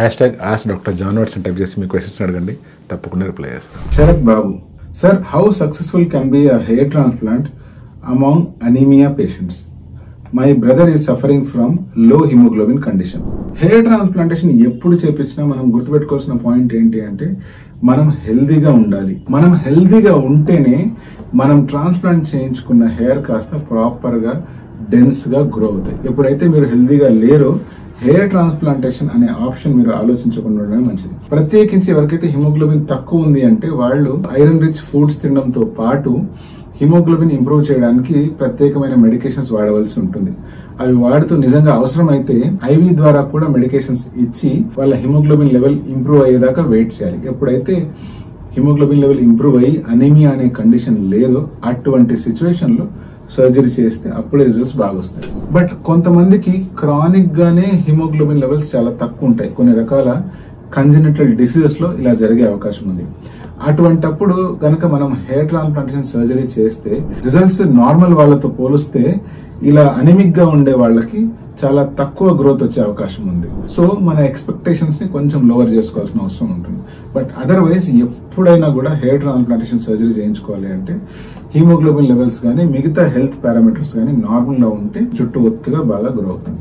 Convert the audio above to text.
#AskDrJohnWatts అని type చేసి మీ questions అడగండి, తప్పకుండా రిప్లై చేస్తాం. Sarath Babu, sir, how successful can be a hair transplant among anaemia patients? My brother is suffering from low haemoglobin condition. Hair transplantation ఎప్పుడు చేపించినా మనం గుర్తుపెట్టుకోవాల్సిన పాయింట్ ఏంటి అంటే, మనం హెల్దీగా ఉండాలి. మనం హెల్దీగా ఉంటేనే మనం ట్రాన్స్ప్లాంట్ చేయించుకున్న హెయిర్ కాస్త ప్రాపర్ గా డెన్స్ గా గ్రో అవుతాయి. ఎప్పుడైతే మీరు హెల్దీగా లేరో హెయిర్ ట్రాన్స్ప్లాంటేషన్ అనే ఆప్షన్ మీరు ఆలోచించకుండా ఉండడమే మంచిది. ప్రత్యేకించి ఎవరికైతే హిమోగ్లోబిన్ తక్కువ ఉంది అంటే వాళ్ళు ఐరన్ రిచ్ ఫుడ్స్ తినడంతో పాటు హిమోగ్లోబిన్ ఇంప్రూవ్ చేయడానికి ప్రత్యేకమైన మెడికేషన్స్ వాడవలసి ఉంటుంది. అవి వాడుతూ నిజంగా అవసరమైతే ఐవీ ద్వారా కూడా మెడికేషన్స్ ఇచ్చి వాళ్ళ హిమోగ్లోబిన్ లెవెల్ ఇంప్రూవ్ అయ్యేదాకా వెయిట్ చేయాలి. ఎప్పుడైతే హిమోగ్లోబిన్ లెవెల్ ఇంప్రూవ్ అయ్యి అనీమియా అనే కండిషన్ లేదో అటువంటి సిచ్యువేషన్ లో సర్జరీ చేస్తే అప్పుడే రిజల్ట్స్ బాగా వస్తాయి. బట్ కొంతమందికి క్రానిక్ గానే హిమోగ్లోబిన్ లెవెల్స్ చాలా తక్కువ ఉంటాయి. కొన్ని రకాల కంజెనిటల్ డిసీజెస్ లో ఇలా జరిగే అవకాశం ఉంది. అటువంటప్పుడు గనక మనం హెయిర్ ట్రాన్స్ప్లాంటేషన్ సర్జరీ చేస్తే రిజల్ట్స్ నార్మల్ వాళ్ళతో పోలిస్తే ఇలా అనిమిక్ గా ఉండే వాళ్ళకి చాలా తక్కువ గ్రోత్ వచ్చే అవకాశం ఉంది. సో మన ఎక్స్పెక్టేషన్స్ ని కొంచెం లోవర్ చేసుకోవాల్సిన అవసరం ఉంటుంది. బట్ అదర్వైజ్ ఎప్పుడైనా కూడా హెయిర్ ట్రాన్స్ప్లాంటేషన్ సర్జరీ చేయించుకోవాలి అంటే హిమోగ్లోబిన్ లెవెల్స్ కానీ మిగతా హెల్త్ పారామీటర్స్ కానీ నార్మల్ గా ఉంటే జుట్టు ఒత్తుగా బాగా గ్రో అవుతుంది.